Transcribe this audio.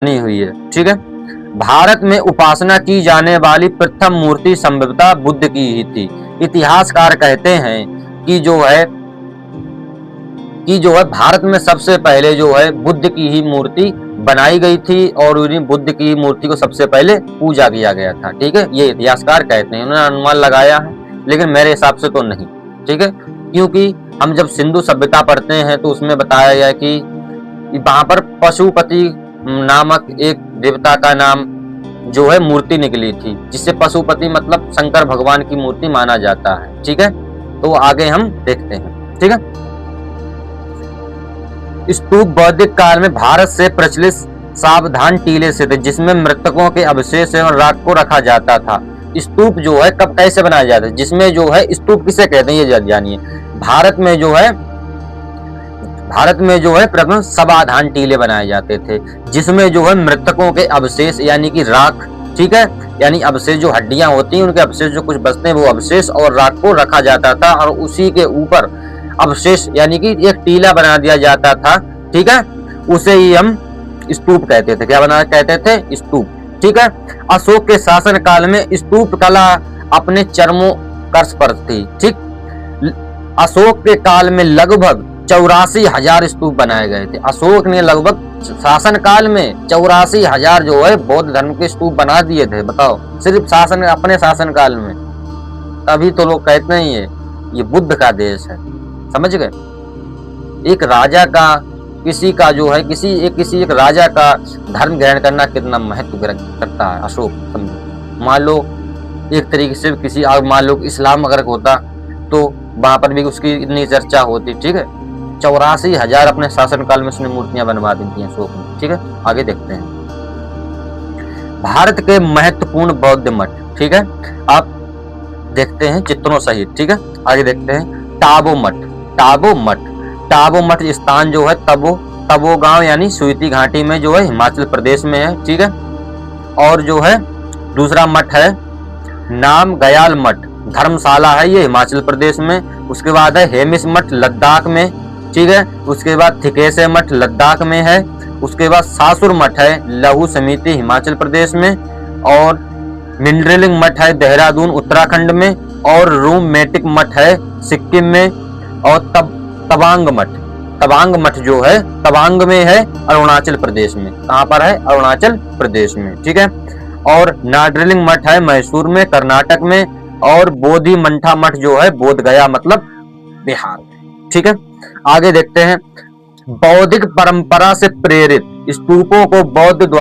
बनी हुई है। ठीक है, भारत में उपासना की जाने वाली प्रथम मूर्ति संभवतः बुद्ध की ही थी। इतिहासकार कहते हैं कि जो है भारत में सबसे पहले जो है बुद्ध की ही मूर्ति बनाई गई थी और उन्हीं बुद्ध की मूर्ति को सबसे पहले पूजा किया गया था। ठीक है, ये इतिहासकार कहते हैं, उन्होंने अनुमान लगाया है, लेकिन मेरे हिसाब से तो नहीं। ठीक है, क्योंकि हम जब सिंधु सभ्यता पढ़ते हैं तो उसमें बताया गया कि वहां पर पशुपति नामक एक देवता का नाम जो है मूर्ति निकली थी, जिससे पशुपति मतलब शंकर भगवान की मूर्ति माना जाता है। ठीक है, तो आगे हम देखते हैं। ठीक है, स्तूप बौद्धिक काल में भारत से प्रचलित सावधान टीले से थे, जिसमें मृतकों के अवशेष एवं राख को रखा जाता था। स्तूप जो है कब कैसे बनाया जाता है, जिसमें जो है स्तूप किसे कहते हैं ये जानिए। भारत में जो है प्रथम सावधान टीले बनाए जाते थे, जिसमें जो है मृतकों के अवशेष यानी कि राख, ठीक है, यानी अवशेष जो हड्डियां होती हैं उनके अवशेष जो कुछ बचते हैं वो अवशेष और राख को रखा जाता था और उसी के ऊपर अवशेष यानी कि एक टीला बना दिया जाता था। ठीक है, उसे ही हम स्तूप कहते थे। क्या बना कहते थे? स्तूप। ठीक है, अशोक के शासन काल में स्तूप कला अपने चरमोत्कर्ष पर थी। ठीक, अशोक के काल में लगभग 84,000 स्तूप बनाए गए थे। अशोक ने लगभग शासन काल में 84,000 जो है बौद्ध धर्म के स्तूप बना दिए थे। बताओ, सिर्फ अपने शासन काल में। तभी तो लोग कहते हैं ये बुद्ध का देश है। समझ गए? एक राजा का किसी एक राजा का धर्म ग्रहण करना कितना महत्व करता है। अशोक समझो, मान लो एक तरीके से मान लो इस्लाम अगर होता तो वहां पर भी उसकी इतनी चर्चा होती। ठीक है, 84,000 अपने शासनकाल में उसने मूर्तियां बनवा दी थी अशोक ने। ठीक है, आगे देखते हैं भारत के महत्वपूर्ण बौद्ध मठ। ठीक है, आप देखते हैं चित्रों सहित। ठीक है, आगे देखते हैं टाबो मठ। टाबो मठ स्थान जो है तबो गांव यानी स्वीति घाटी में जो है हिमाचल प्रदेश में है। ठीक है, और जो है दूसरा मठ है नाम गयाल मठ, धर्मशाला है ये हिमाचल प्रदेश में। उसके बाद है हेमिस मठ लद्दाख में। ठीक है, उसके बाद थिकेसे मठ लद्दाख में है। उसके बाद सासुर मठ है लहू समिति हिमाचल प्रदेश में, और मिंडरेलिंग मठ है देहरादून उत्तराखंड में, और रूम मेटिक मठ है सिक्किम में, और तवांग मठ जो है तवांग में है अरुणाचल प्रदेश में। कहां पर है? अरुणाचल प्रदेश में। ठीक है, और नाडरलिंग मठ है मैसूर में कर्नाटक में, और बोधि मंठा मठ जो है बोध गया मतलब बिहार में। ठीक है, आगे देखते हैं बौद्धिक परंपरा से प्रेरित स्तूपों को बौद्ध